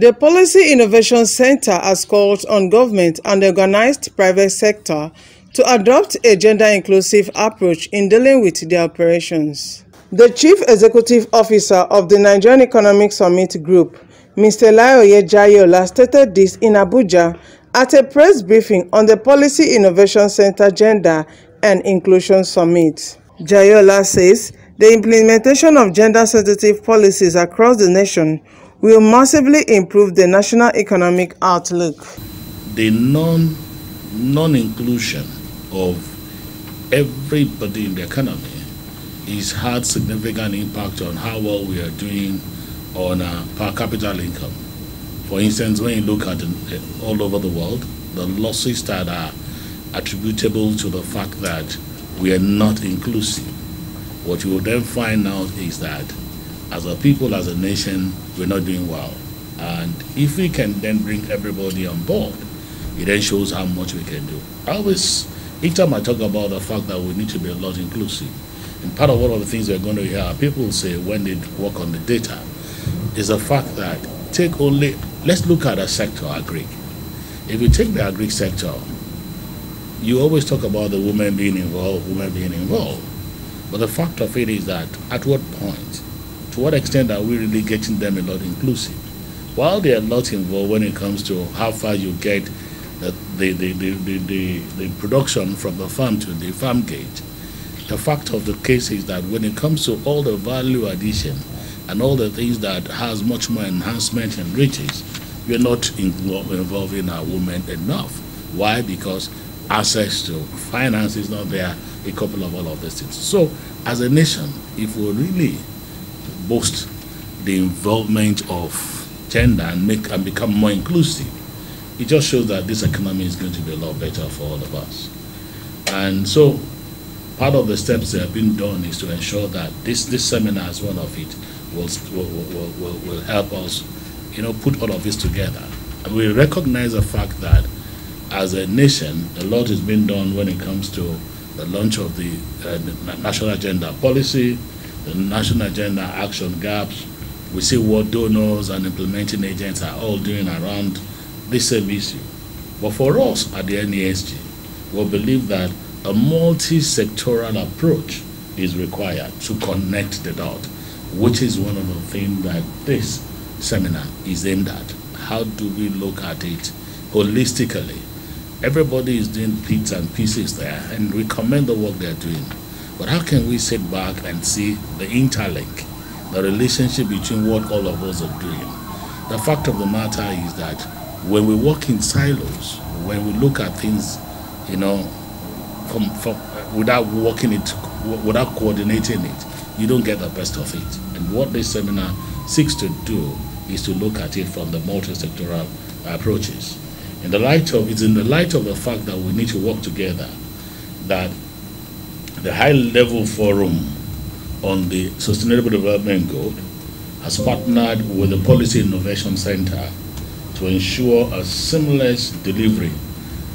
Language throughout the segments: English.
The Policy Innovation Center has called on government and the organized private sector to adopt a gender-inclusive approach in dealing with their operations. The Chief Executive Officer of the Nigerian Economic Summit Group, Mr. Laoye Jaiyeola, stated this in Abuja at a press briefing on the Policy Innovation Center Gender and Inclusion Summit. Jaiyeola says the implementation of gender-sensitive policies across the nation will massively improve the national economic outlook. The non-inclusion of everybody in the economy has had significant impact on how well we are doing on per capita income. For instance, when you look at all over the world, the losses that are attributable to the fact that we are not inclusive, what you will then find out is that as a people, as a nation, we're not doing well. And if we can then bring everybody on board, it then shows how much we can do. Each time I talk about the fact that we need to be a lot inclusive, and part of one of the things we're going to hear people say when they work on the data is the fact that let's look at a sector, agri. If you take the agri sector, you always talk about the women being involved. But the fact of it is that at what point, to what extent are we really getting them a lot inclusive? While they are not involved when it comes to how far you get the production from the farm to the farm gate, the fact of the case is that when it comes to all the value addition and all the things that has much more enhancement and riches, we're not involving our women enough. Why? Because access to finance is not there, a couple of all of these things. So as a nation, if we really boast the involvement of gender and become more inclusive, it just shows that this economy is going to be a lot better for all of us. And so part of the steps that have been done is to ensure that this seminar, as one of it, will help us, put all of this together. And we recognize the fact that as a nation, a lot has been done when it comes to the launch of the national agenda policy, the national agenda action gaps. We see what donors and implementing agents are all doing around this same issue. But for us at the NESG, we believe that a multi-sectoral approach is required to connect the dot, which is one of the things that this seminar is aimed at. How do we look at it holistically? Everybody is doing bits and pieces there, and we commend the work they're doing. But how can we sit back and see the interlink, the relationship between what all of us are doing? The fact of the matter is that when we work in silos, when we look at things, without without coordinating it, you don't get the best of it. And what this seminar seeks to do is to look at it from the multi-sectoral approaches. It's in the light of the fact that we need to work together that the high-level forum on the Sustainable Development Goal has partnered with the Policy Innovation Center to ensure a seamless delivery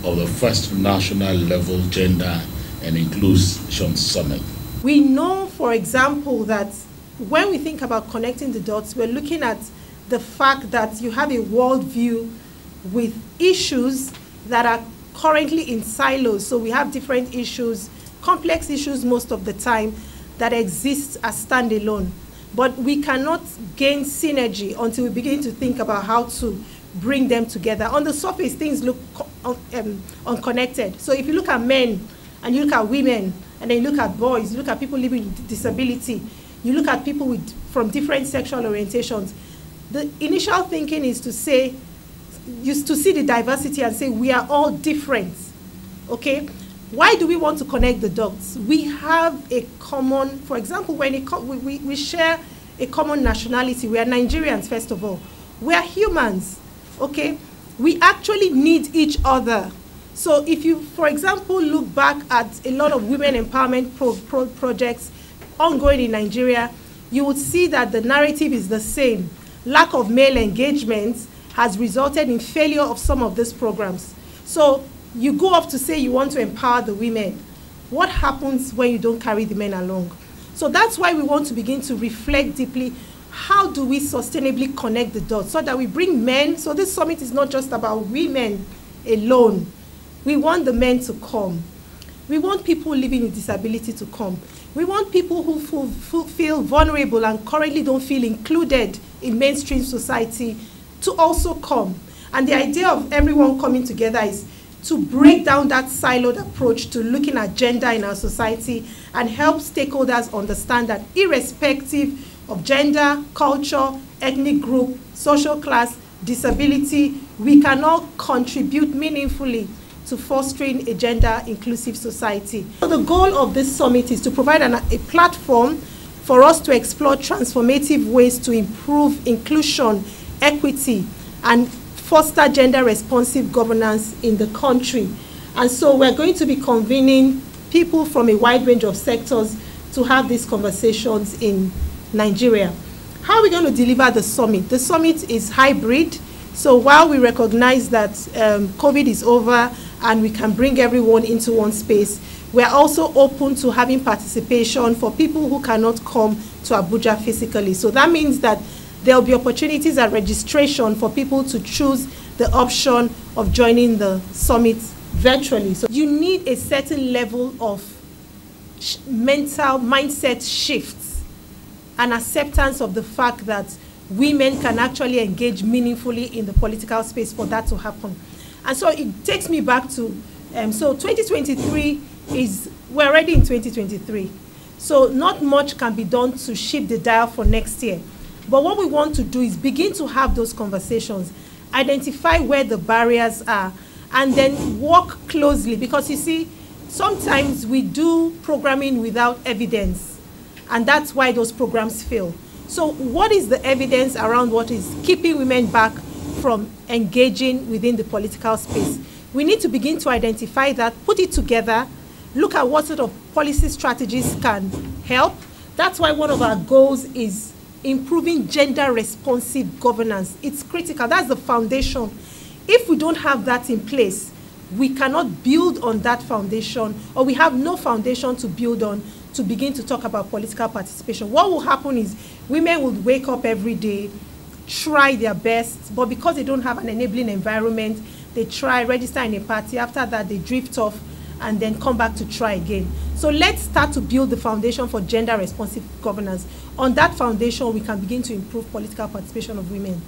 of the first national level Gender and Inclusion Summit. We know, for example, that when we think about connecting the dots, we're looking at the fact that you have a worldview with issues that are currently in silos. So we have different issues, complex issues most of the time, that exist as standalone. But we cannot gain synergy until we begin to think about how to bring them together. On the surface, things look unconnected. So if you look at men, and you look at women, and then you look at boys, you look at people living with disability, you look at people from different sexual orientations, the initial thinking is to see the diversity and say we are all different, okay? Why do we want to connect the dots? We have a common, for example, when we share a common nationality. We are Nigerians, first of all. We are humans, okay? We actually need each other. So if you, for example, look back at a lot of women empowerment projects ongoing in Nigeria, you would see that the narrative is the same. Lack of male engagement has resulted in failure of some of these programs. So you go up to say you want to empower the women. What happens when you don't carry the men along? So that's why we want to begin to reflect deeply how do we sustainably connect the dots so that we bring men? So this summit is not just about women alone. We want the men to come. We want people living with disability to come. We want people who feel vulnerable and currently don't feel included in mainstream society to also come. And the idea of everyone coming together is to break down that siloed approach to looking at gender in our society and help stakeholders understand that irrespective of gender, culture, ethnic group, social class, disability, we can all contribute meaningfully to fostering a gender-inclusive society. So the goal of this summit is to provide a platform for us to explore transformative ways to improve inclusion, equity, and foster gender-responsive governance in the country. And so we're going to be convening people from a wide range of sectors to have these conversations in Nigeria. How are we going to deliver the summit? The summit is hybrid. So while we recognize that COVID is over and we can bring everyone into one space, we're also open to having participation for people who cannot come to Abuja physically. So that means that there will be opportunities at registration for people to choose the option of joining the summit virtually. So you need a certain level of mental mindset shifts and acceptance of the fact that women can actually engage meaningfully in the political space for that to happen. And so it takes me back to, so 2023 we're already in 2023. So not much can be done to shift the dial for next year. But what we want to do is begin to have those conversations, identify where the barriers are, and then work closely. Because you see, sometimes we do programming without evidence, and that's why those programs fail. So what is the evidence around what is keeping women back from engaging within the political space? We need to begin to identify that, put it together, look at what sort of policy strategies can help. That's why one of our goals is improving gender-responsive governance. It's critical. That's the foundation. If we don't have that in place, we cannot build on that foundation, or we have no foundation to build on to begin to talk about political participation. What will happen is women will wake up every day, try their best, but because they don't have an enabling environment, they try, register in a party. After that, they drift off and then come back to try again. So let's start to build the foundation for gender-responsive governance. On that foundation, we can begin to improve political participation of women.